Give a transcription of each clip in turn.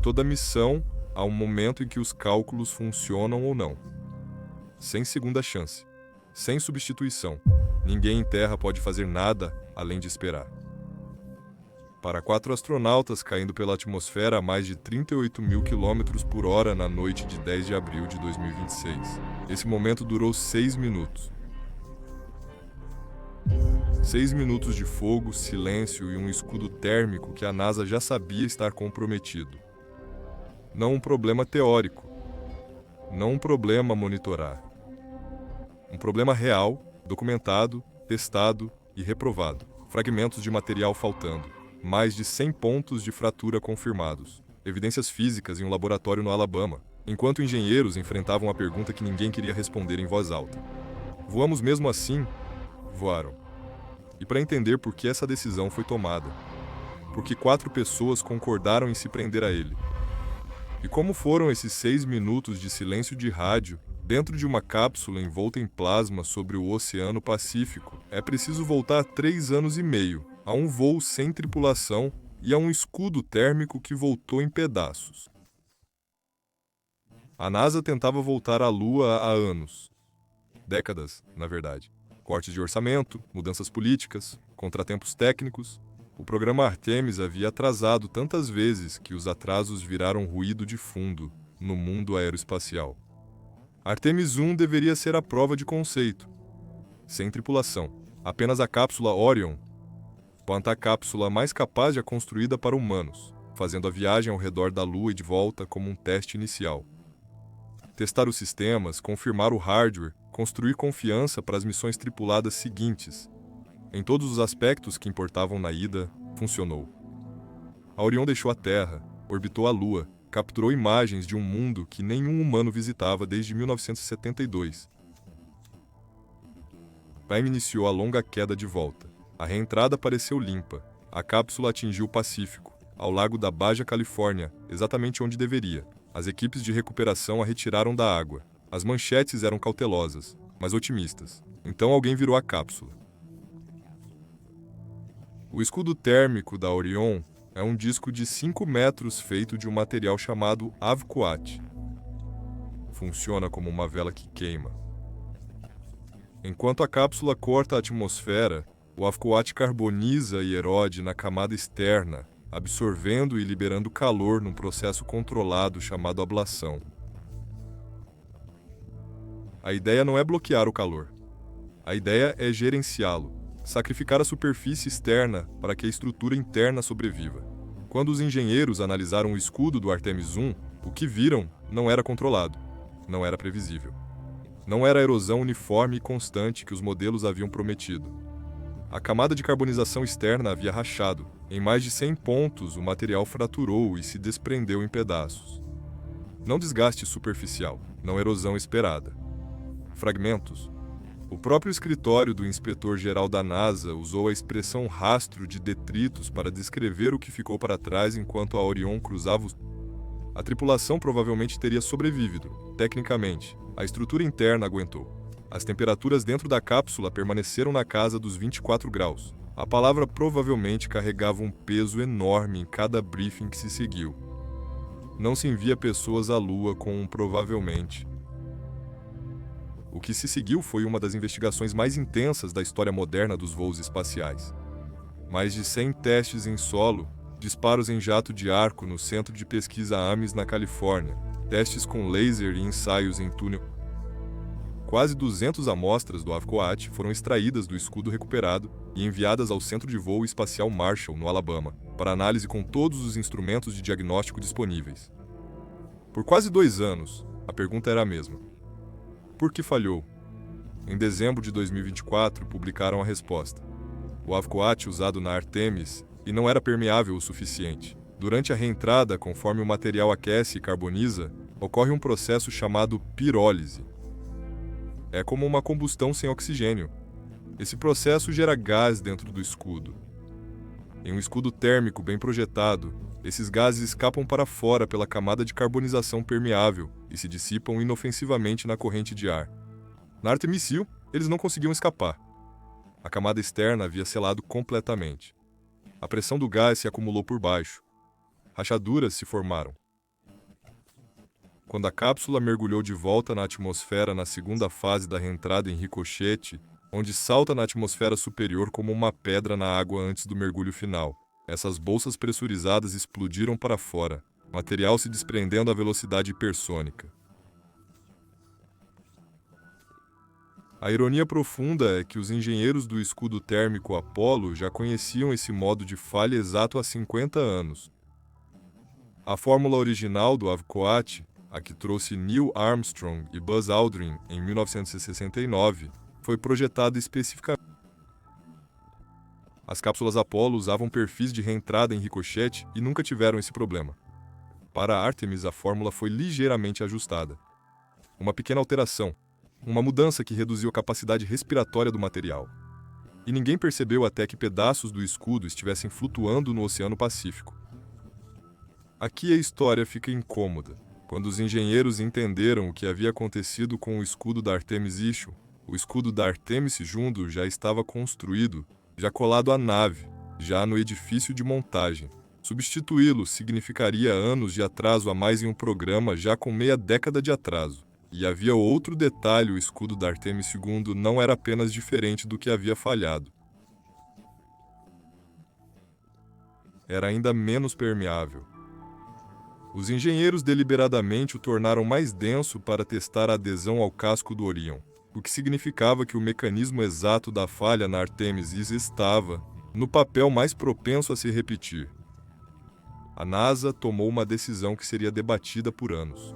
toda missão, há um momento em que os cálculos funcionam ou não. Sem segunda chance. Sem substituição. Ninguém em terra pode fazer nada além de esperar. Para 4 astronautas caindo pela atmosfera a mais de 38 mil km/h na noite de 10 de abril de 2026. Esse momento durou 6 minutos. 6 minutos de fogo, silêncio e um escudo térmico que a NASA já sabia estar comprometido. Não um problema teórico. Não um problema a monitorar. Um problema real, documentado, testado e reprovado. Fragmentos de material faltando. Mais de 100 pontos de fratura confirmados. Evidências físicas em um laboratório no Alabama, enquanto engenheiros enfrentavam a pergunta que ninguém queria responder em voz alta. Voamos mesmo assim? Voaram. E para entender por que essa decisão foi tomada. Porque 4 pessoas concordaram em se prender a ele. E como foram esses 6 minutos de silêncio de rádio, dentro de uma cápsula envolta em plasma sobre o Oceano Pacífico, é preciso voltar 3 anos e meio, a um voo sem tripulação e a um escudo térmico que voltou em pedaços. A NASA tentava voltar à Lua há anos. Décadas, na verdade. Cortes de orçamento, mudanças políticas, contratempos técnicos. O programa Artemis havia atrasado tantas vezes que os atrasos viraram ruído de fundo no mundo aeroespacial. Artemis 1 deveria ser a prova de conceito. Sem tripulação. Apenas a cápsula Orion, a cápsula mais capaz já construída para humanos, fazendo a viagem ao redor da Lua e de volta como um teste inicial. Testar os sistemas, confirmar o hardware, construir confiança para as missões tripuladas seguintes. Em todos os aspectos que importavam na ida, funcionou. A Orion deixou a Terra, orbitou a Lua, capturou imagens de um mundo que nenhum humano visitava desde 1972. Prime iniciou a longa queda de volta. A reentrada pareceu limpa. A cápsula atingiu o Pacífico, ao lago da Baja Califórnia, exatamente onde deveria. As equipes de recuperação a retiraram da água. As manchetes eram cautelosas, mas otimistas. Então alguém virou a cápsula. O escudo térmico da Orion é um disco de 5 metros feito de um material chamado Avquat. Funciona como uma vela que queima. Enquanto a cápsula corta a atmosfera, o Avquat carboniza e erode na camada externa, absorvendo e liberando calor num processo controlado chamado ablação. A ideia não é bloquear o calor. A ideia é gerenciá-lo, sacrificar a superfície externa para que a estrutura interna sobreviva. Quando os engenheiros analisaram o escudo do Artemis 1, o que viram não era controlado, não era previsível. Não era a erosão uniforme e constante que os modelos haviam prometido. A camada de carbonização externa havia rachado. Em mais de 100 pontos, o material fraturou e se desprendeu em pedaços. Não desgaste superficial, não erosão esperada. Fragmentos. O próprio escritório do inspetor-geral da NASA usou a expressão rastro de detritos para descrever o que ficou para trás enquanto a Orion cruzava os... A tripulação provavelmente teria sobrevivido, tecnicamente. A estrutura interna aguentou. As temperaturas dentro da cápsula permaneceram na casa dos 24 graus. A palavra provavelmente carregava um peso enorme em cada briefing que se seguiu. Não se envia pessoas à Lua com um provavelmente. O que se seguiu foi uma das investigações mais intensas da história moderna dos voos espaciais. Mais de 100 testes em solo, disparos em jato de arco no Centro de Pesquisa Ames na Califórnia, testes com laser e ensaios em túnel. Quase 200 amostras do Avquat foram extraídas do escudo recuperado e enviadas ao Centro de Voo Espacial Marshall, no Alabama, para análise com todos os instrumentos de diagnóstico disponíveis. Por quase 2 anos, a pergunta era a mesma. Por que falhou? Em dezembro de 2024, publicaram a resposta. O Avquat usado na Artemis e não era permeável o suficiente. Durante a reentrada, conforme o material aquece e carboniza, ocorre um processo chamado pirólise. É como uma combustão sem oxigênio. Esse processo gera gás dentro do escudo. Em um escudo térmico bem projetado, esses gases escapam para fora pela camada de carbonização permeável e se dissipam inofensivamente na corrente de ar. Na Artemis-C, eles não conseguiam escapar. A camada externa havia selado completamente. A pressão do gás se acumulou por baixo. Rachaduras se formaram. Quando a cápsula mergulhou de volta na atmosfera na segunda fase da reentrada em ricochete, onde salta na atmosfera superior como uma pedra na água antes do mergulho final, essas bolsas pressurizadas explodiram para fora, material se desprendendo à velocidade hipersônica. A ironia profunda é que os engenheiros do escudo térmico Apollo já conheciam esse modo de falha exato há 50 anos. A fórmula original do Avcoat, a que trouxe Neil Armstrong e Buzz Aldrin em 1969, foi projetada especificamente. As cápsulas Apollo usavam perfis de reentrada em ricochete e nunca tiveram esse problema. Para Artemis, a fórmula foi ligeiramente ajustada. Uma pequena alteração, uma mudança que reduziu a capacidade respiratória do material. E ninguém percebeu até que pedaços do escudo estivessem flutuando no Oceano Pacífico. Aqui a história fica incômoda. Quando os engenheiros entenderam o que havia acontecido com o escudo da Artemis Issue, o escudo da Artemis Jundo já estava construído, já colado à nave, já no edifício de montagem. Substituí-lo significaria anos de atraso a mais em um programa já com meia década de atraso. E havia outro detalhe: o escudo da Artemis II não era apenas diferente do que havia falhado. Era ainda menos permeável. Os engenheiros deliberadamente o tornaram mais denso para testar a adesão ao casco do Orion, o que significava que o mecanismo exato da falha na Artemis I estava, no papel mais propenso a se repetir. A NASA tomou uma decisão que seria debatida por anos.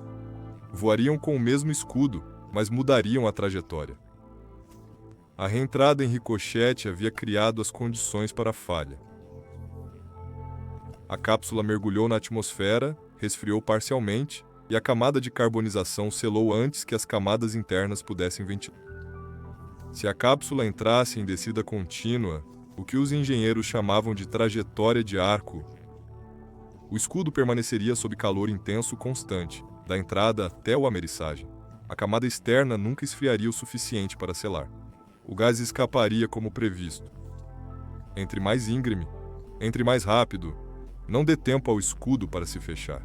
Voariam com o mesmo escudo, mas mudariam a trajetória. A reentrada em ricochete havia criado as condições para a falha. A cápsula mergulhou na atmosfera, resfriou parcialmente, e a camada de carbonização selou antes que as camadas internas pudessem ventilar. Se a cápsula entrasse em descida contínua, o que os engenheiros chamavam de trajetória de arco, o escudo permaneceria sob calor intenso constante, da entrada até o ameriçagem. A camada externa nunca esfriaria o suficiente para selar. O gás escaparia como previsto. Entre mais íngreme, entre mais rápido, não dê tempo ao escudo para se fechar.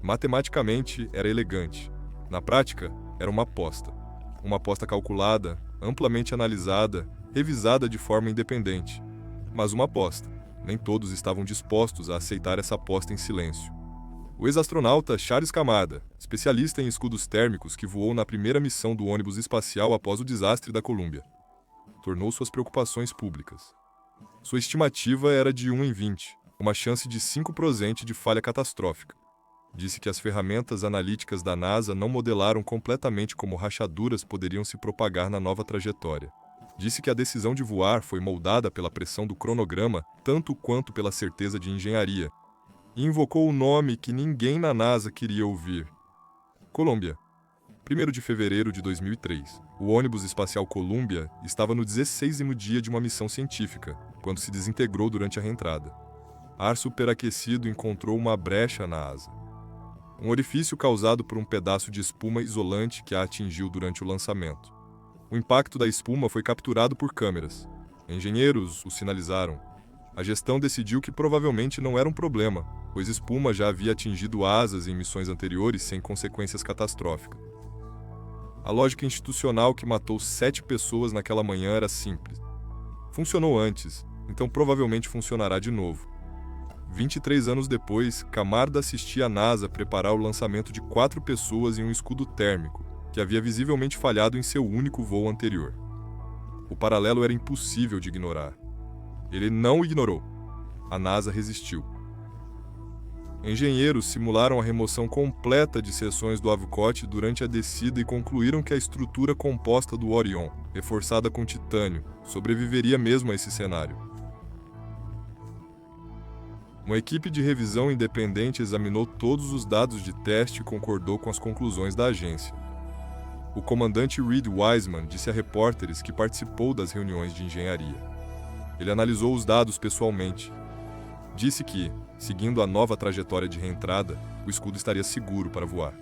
Matematicamente, era elegante. Na prática, era uma aposta. Uma aposta calculada, amplamente analisada, revisada de forma independente. Mas uma aposta. Nem todos estavam dispostos a aceitar essa aposta em silêncio. O ex-astronauta Charles Camada, especialista em escudos térmicos que voou na primeira missão do ônibus espacial após o desastre da Columbia, tornou suas preocupações públicas. Sua estimativa era de 1 em 20, uma chance de 5% de falha catastrófica. Disse que as ferramentas analíticas da NASA não modelaram completamente como rachaduras poderiam se propagar na nova trajetória. Disse que a decisão de voar foi moldada pela pressão do cronograma tanto quanto pela certeza de engenharia, e invocou o nome que ninguém na NASA queria ouvir: Columbia. 1º de fevereiro de 2003, o ônibus espacial Columbia estava no 16º dia de uma missão científica, quando se desintegrou durante a reentrada. Ar superaquecido encontrou uma brecha na asa. Um orifício causado por um pedaço de espuma isolante que a atingiu durante o lançamento. O impacto da espuma foi capturado por câmeras. Engenheiros o sinalizaram. A gestão decidiu que provavelmente não era um problema, pois espuma já havia atingido asas em missões anteriores sem consequências catastróficas. A lógica institucional que matou 7 pessoas naquela manhã era simples. Funcionou antes, então provavelmente funcionará de novo. 23 anos depois, Camarda assistia a NASA preparar o lançamento de 4 pessoas em um escudo térmico, que havia visivelmente falhado em seu único voo anterior. O paralelo era impossível de ignorar. Ele não o ignorou. A NASA resistiu. Engenheiros simularam a remoção completa de seções do Avcoat durante a descida e concluíram que a estrutura composta do Orion, reforçada com titânio, sobreviveria mesmo a esse cenário. Uma equipe de revisão independente examinou todos os dados de teste e concordou com as conclusões da agência. O comandante Reed Wiseman disse a repórteres que participou das reuniões de engenharia. Ele analisou os dados pessoalmente. Disse que, seguindo a nova trajetória de reentrada, o escudo estaria seguro para voar.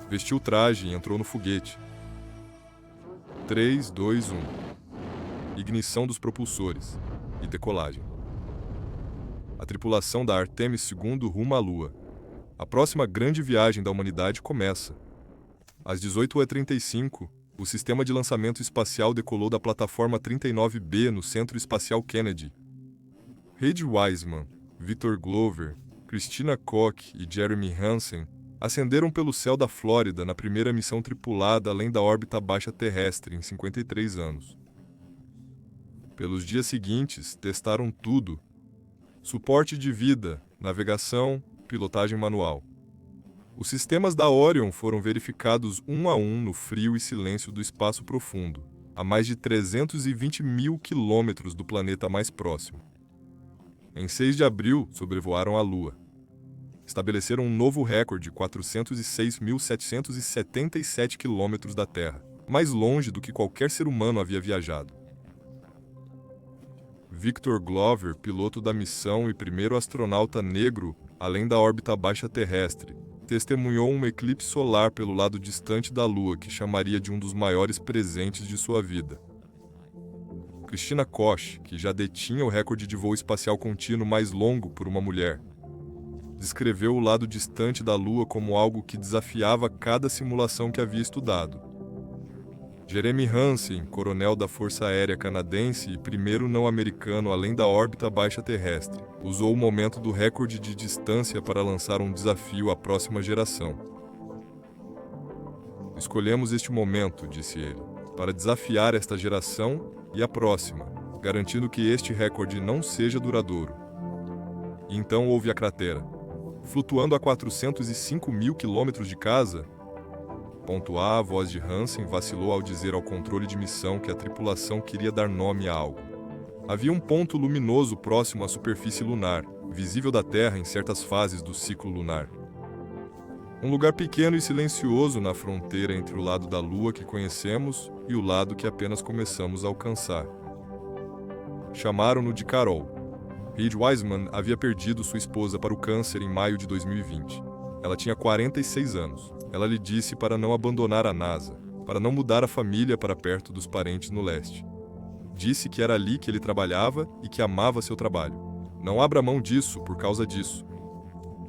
Vestiu o traje e entrou no foguete. 3, 2, 1. Ignição dos propulsores e decolagem. A tripulação da Artemis II rumo à Lua. A próxima grande viagem da humanidade começa. Às 18h35, o sistema de lançamento espacial decolou da plataforma 39B no Centro Espacial Kennedy. Reid Wiseman, Victor Glover, Christina Koch e Jeremy Hansen ascenderam pelo céu da Flórida na primeira missão tripulada além da órbita baixa terrestre em 53 anos. Pelos dias seguintes, testaram tudo: suporte de vida, navegação, pilotagem manual. Os sistemas da Orion foram verificados um a um no frio e silêncio do espaço profundo, a mais de 320 mil quilômetros do planeta mais próximo. Em 6 de abril, sobrevoaram a Lua. Estabeleceram um novo recorde, 406.777 quilômetros da Terra, mais longe do que qualquer ser humano havia viajado. Victor Glover, piloto da missão e primeiro astronauta negro além da órbita baixa terrestre, testemunhou um eclipse solar pelo lado distante da Lua que chamaria de um dos maiores presentes de sua vida. Christina Koch, que já detinha o recorde de voo espacial contínuo mais longo por uma mulher, descreveu o lado distante da Lua como algo que desafiava cada simulação que havia estudado. Jeremy Hansen, coronel da Força Aérea Canadense e primeiro não-americano além da órbita baixa terrestre, usou o momento do recorde de distância para lançar um desafio à próxima geração. Escolhemos este momento, disse ele, para desafiar esta geração e a próxima, garantindo que este recorde não seja duradouro. E então houve a cratera. Flutuando a 405 mil quilômetros de casa, a voz de Hansen vacilou ao dizer ao controle de missão que a tripulação queria dar nome a algo. Havia um ponto luminoso próximo à superfície lunar, visível da Terra em certas fases do ciclo lunar. Um lugar pequeno e silencioso na fronteira entre o lado da Lua que conhecemos e o lado que apenas começamos a alcançar. Chamaram-no de Carol. Reid Wiseman havia perdido sua esposa para o câncer em maio de 2020. Ela tinha 46 anos. Ela lhe disse para não abandonar a NASA, para não mudar a família para perto dos parentes no leste. Disse que era ali que ele trabalhava e que amava seu trabalho. Não abra mão disso por causa disso.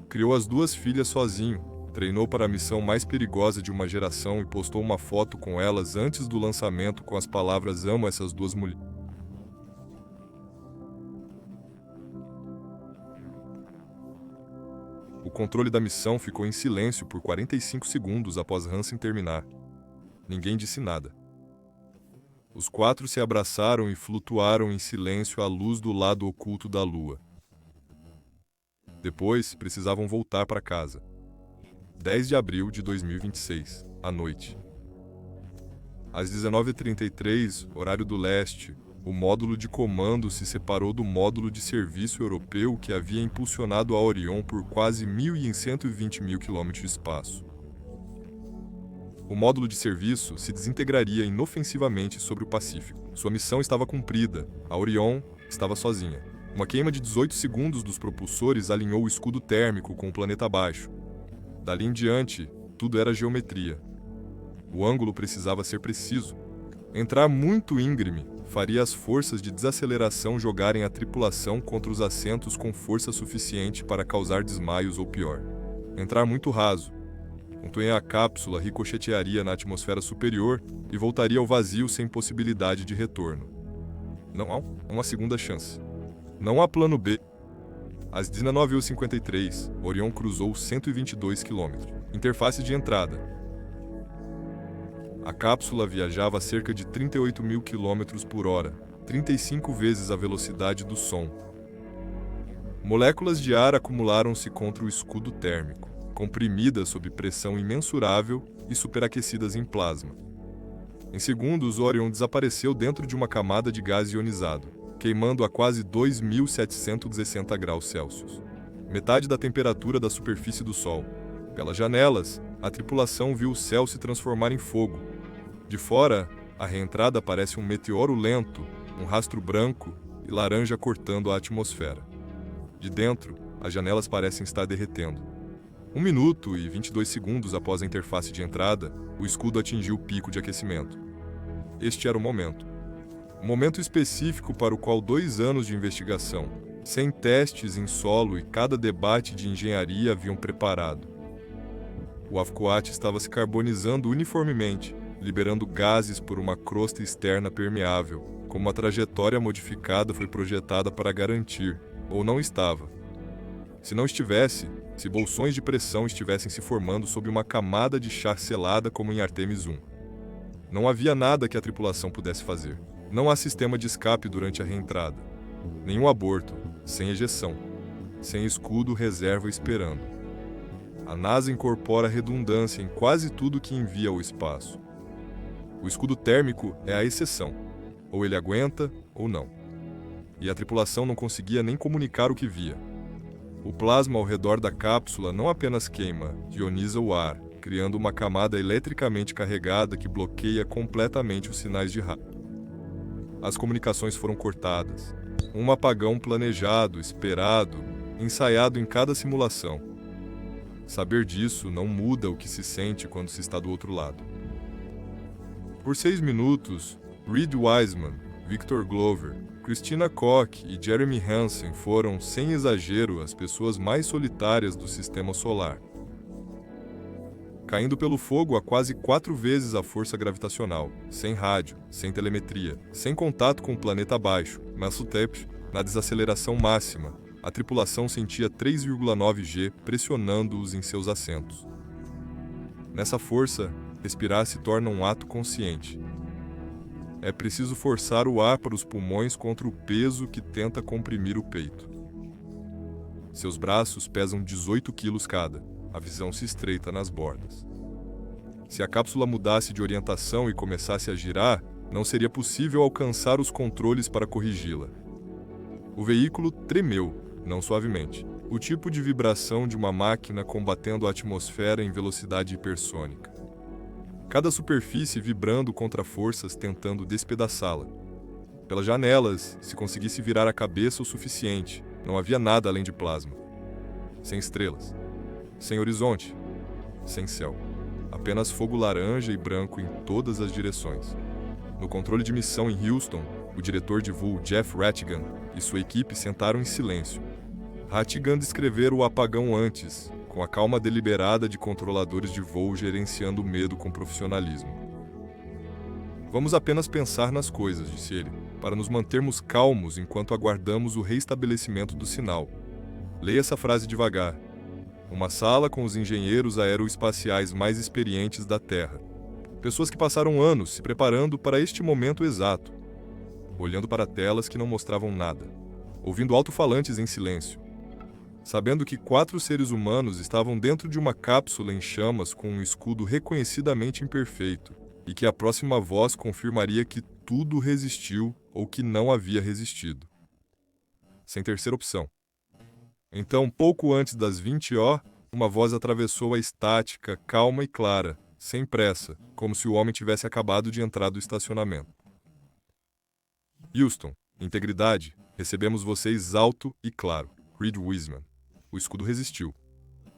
Criou as 2 filhas sozinho, treinou para a missão mais perigosa de uma geração e postou uma foto com elas antes do lançamento com as palavras "Amo essas 2 mulheres". O controle da missão ficou em silêncio por 45 segundos após Hansen terminar. Ninguém disse nada. Os 4 se abraçaram e flutuaram em silêncio à luz do lado oculto da Lua. Depois, precisavam voltar para casa. 10 de abril de 2026, à noite. Às 19h33, horário do leste, o módulo de comando se separou do módulo de serviço europeu que havia impulsionado a Orion por quase 1.120 mil quilômetros de espaço. O módulo de serviço se desintegraria inofensivamente sobre o Pacífico. Sua missão estava cumprida, a Orion estava sozinha. Uma queima de 18 segundos dos propulsores alinhou o escudo térmico com o planeta abaixo. Dali em diante, tudo era geometria. O ângulo precisava ser preciso. Entrar muito íngreme faria as forças de desaceleração jogarem a tripulação contra os assentos com força suficiente para causar desmaios ou pior. Entrar muito raso. A cápsula ricochetearia na atmosfera superior e voltaria ao vazio sem possibilidade de retorno. Não há uma segunda chance. Não há plano B. Às 19h53, Orion cruzou 122 km. Interface de entrada. A cápsula viajava a cerca de 38 mil km por hora, 35 vezes a velocidade do som. Moléculas de ar acumularam-se contra o escudo térmico, comprimidas sob pressão imensurável e superaquecidas em plasma. Em segundos, Orion desapareceu dentro de uma camada de gás ionizado, queimando a quase 2.760 graus Celsius, metade da temperatura da superfície do Sol. Pelas janelas, a tripulação viu o céu se transformar em fogo. De fora, a reentrada parece um meteoro lento, um rastro branco e laranja cortando a atmosfera. De dentro, as janelas parecem estar derretendo. 1 minuto e 22 segundos após a interface de entrada, o escudo atingiu o pico de aquecimento. Este era o momento. Um momento específico para o qual 2 anos de investigação, sem testes em solo e cada debate de engenharia haviam preparado. O Avcoat estava se carbonizando uniformemente, liberando gases por uma crosta externa permeável, como uma trajetória modificada foi projetada para garantir, ou não estava. Se não estivesse, se bolsões de pressão estivessem se formando sob uma camada de chá selada como em Artemis I. Não havia nada que a tripulação pudesse fazer. Não há sistema de escape durante a reentrada. Nenhum aborto, sem ejeção, sem escudo reserva esperando. A NASA incorpora redundância em quase tudo que envia ao espaço. O escudo térmico é a exceção. Ou ele aguenta, ou não. E a tripulação não conseguia nem comunicar o que via. O plasma ao redor da cápsula não apenas queima, ioniza o ar, criando uma camada eletricamente carregada que bloqueia completamente os sinais de rádio. As comunicações foram cortadas. Um apagão planejado, esperado, ensaiado em cada simulação. Saber disso não muda o que se sente quando se está do outro lado. Por 6 minutos, Reed Wiseman, Victor Glover, Christina Koch e Jeremy Hansen foram, sem exagero, as pessoas mais solitárias do sistema solar. Caindo pelo fogo a quase 4 vezes a força gravitacional, sem rádio, sem telemetria, sem contato com o planeta abaixo, Masutep, na desaceleração máxima, a tripulação sentia 3,9 G pressionando-os em seus assentos. Nessa força, respirar se torna um ato consciente. É preciso forçar o ar para os pulmões contra o peso que tenta comprimir o peito. Seus braços pesam 18 quilos cada, a visão se estreita nas bordas. Se a cápsula mudasse de orientação e começasse a girar, não seria possível alcançar os controles para corrigi-la. O veículo tremeu, não suavemente, o tipo de vibração de uma máquina combatendo a atmosfera em velocidade hipersônica. Cada superfície vibrando contra forças tentando despedaçá-la. Pelas janelas, se conseguisse virar a cabeça o suficiente, não havia nada além de plasma. Sem estrelas. Sem horizonte. Sem céu. Apenas fogo laranja e branco em todas as direções. No controle de missão em Houston, o diretor de voo Jeff Rattigan e sua equipe sentaram em silêncio. Rattigan descrevera o apagão antes, com a calma deliberada de controladores de voo gerenciando o medo com profissionalismo. Vamos apenas pensar nas coisas, disse ele, para nos mantermos calmos enquanto aguardamos o reestabelecimento do sinal. Leia essa frase devagar. Uma sala com os engenheiros aeroespaciais mais experientes da Terra. Pessoas que passaram anos se preparando para este momento exato. Olhando para telas que não mostravam nada. Ouvindo alto-falantes em silêncio. Sabendo que 4 seres humanos estavam dentro de uma cápsula em chamas com um escudo reconhecidamente imperfeito, e que a próxima voz confirmaria que tudo resistiu ou que não havia resistido. Sem terceira opção. Então, pouco antes das 20h, uma voz atravessou a estática, calma e clara, sem pressa, como se o homem tivesse acabado de entrar do estacionamento. Houston, integridade, recebemos vocês alto e claro. Reed Wiseman. O escudo resistiu.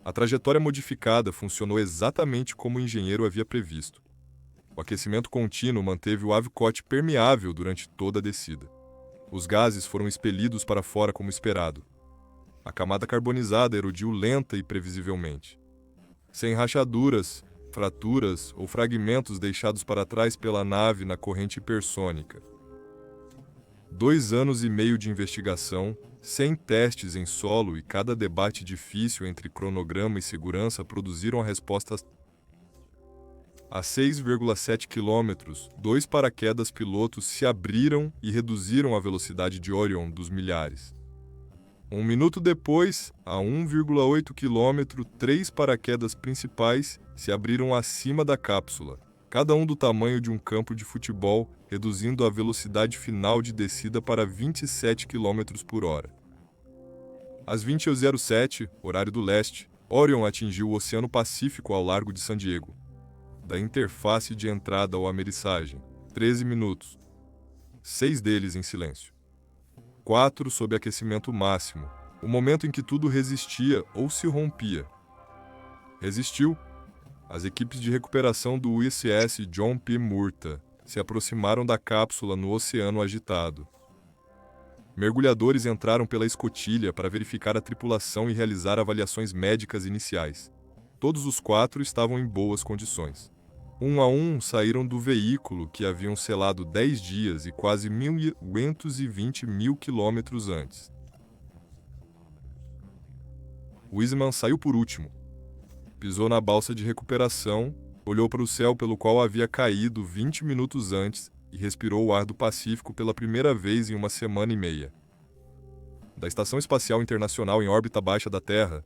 A trajetória modificada funcionou exatamente como o engenheiro havia previsto. O aquecimento contínuo manteve o Avcoat permeável durante toda a descida. Os gases foram expelidos para fora como esperado. A camada carbonizada erodiu lenta e previsivelmente. Sem rachaduras, fraturas ou fragmentos deixados para trás pela nave na corrente hipersônica. 2 anos e meio de investigação, sem testes em solo e cada debate difícil entre cronograma e segurança produziram a resposta. A 6,7 quilômetros, 2 paraquedas pilotos se abriram e reduziram a velocidade de Orion dos milhares. 1 minuto depois, a 1,8 quilômetro, 3 paraquedas principais se abriram acima da cápsula, cada um do tamanho de um campo de futebol, reduzindo a velocidade final de descida para 27 km por hora. Às 20h07, horário do leste, Orion atingiu o Oceano Pacífico ao largo de San Diego. Da interface de entrada ao ameriçagem, 13 minutos. 6 deles em silêncio. 4 sob aquecimento máximo, o momento em que tudo resistia ou se rompia. Resistiu. As equipes de recuperação do USS John P. Murtaugh se aproximaram da cápsula no oceano agitado. Mergulhadores entraram pela escotilha para verificar a tripulação e realizar avaliações médicas iniciais. Todos os 4 estavam em boas condições. Um a um saíram do veículo que haviam selado 10 dias e quase 1.220 mil quilômetros antes. Wiseman saiu por último. Pisou na balsa de recuperação, olhou para o céu pelo qual havia caído 20 minutos antes e respirou o ar do Pacífico pela primeira vez em uma semana e meia. Da Estação Espacial Internacional em órbita baixa da Terra,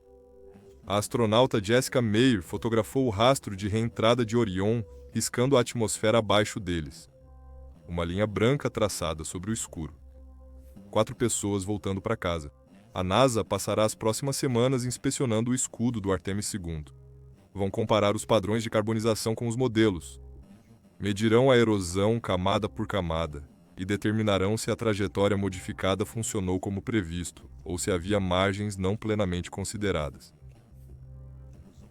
a astronauta Jessica Meir fotografou o rastro de reentrada de Orion, riscando a atmosfera abaixo deles. Uma linha branca traçada sobre o escuro. 4 pessoas voltando para casa. A NASA passará as próximas semanas inspecionando o escudo do Artemis II. Vão comparar os padrões de carbonização com os modelos. Medirão a erosão camada por camada e determinarão se a trajetória modificada funcionou como previsto ou se havia margens não plenamente consideradas.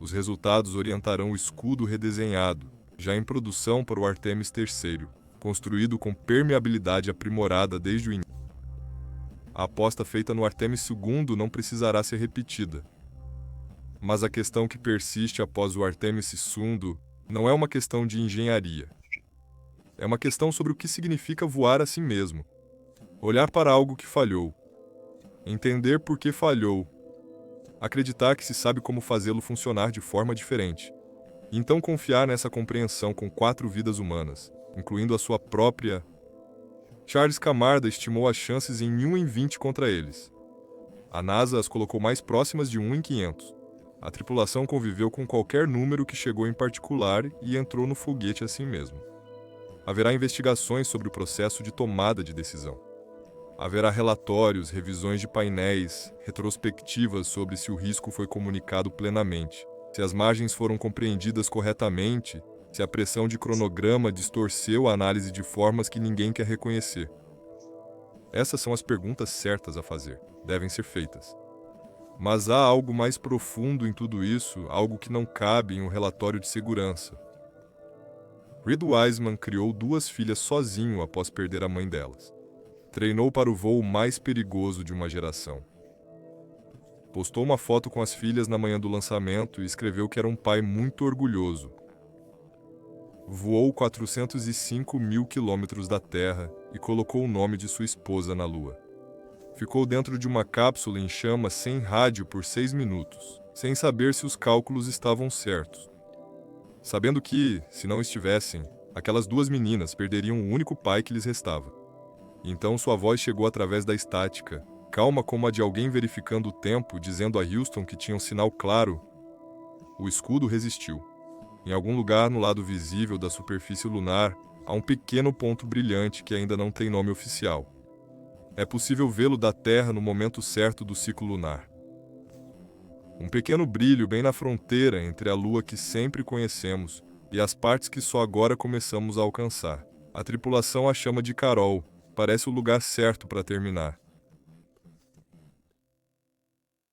Os resultados orientarão o escudo redesenhado, já em produção para o Artemis III, construído com permeabilidade aprimorada desde o início. A aposta feita no Artemis II não precisará ser repetida. Mas a questão que persiste após o Artemis II não é uma questão de engenharia. É uma questão sobre o que significa voar assim mesmo. Olhar para algo que falhou. Entender por que falhou. Acreditar que se sabe como fazê-lo funcionar de forma diferente. E então confiar nessa compreensão com 4 vidas humanas, incluindo a sua própria. Charles Camarda estimou as chances em 1 em 20 contra eles. A NASA as colocou mais próximas de 1 em 500. A tripulação conviveu com qualquer número que chegou em particular e entrou no foguete assim mesmo. Haverá investigações sobre o processo de tomada de decisão. Haverá relatórios, revisões de painéis, retrospectivas sobre se o risco foi comunicado plenamente, se as margens foram compreendidas corretamente, se a pressão de cronograma distorceu a análise de formas que ninguém quer reconhecer. Essas são as perguntas certas a fazer, devem ser feitas. Mas há algo mais profundo em tudo isso, algo que não cabe em um relatório de segurança. Reed Wiseman criou 2 filhas sozinho após perder a mãe delas. Treinou para o voo mais perigoso de uma geração. Postou uma foto com as filhas na manhã do lançamento e escreveu que era um pai muito orgulhoso. Voou 405 mil quilômetros da Terra e colocou o nome de sua esposa na Lua. Ficou dentro de uma cápsula em chamas sem rádio por 6 minutos, sem saber se os cálculos estavam certos. Sabendo que, se não estivessem, aquelas 2 meninas perderiam o único pai que lhes restava. Então sua voz chegou através da estática, calma como a de alguém verificando o tempo, dizendo a Houston que tinha um sinal claro. O escudo resistiu. Em algum lugar no lado visível da superfície lunar, há um pequeno ponto brilhante que ainda não tem nome oficial. É possível vê-lo da Terra no momento certo do ciclo lunar. Um pequeno brilho bem na fronteira entre a Lua que sempre conhecemos e as partes que só agora começamos a alcançar. A tripulação a chama de Carol. Parece o lugar certo para terminar.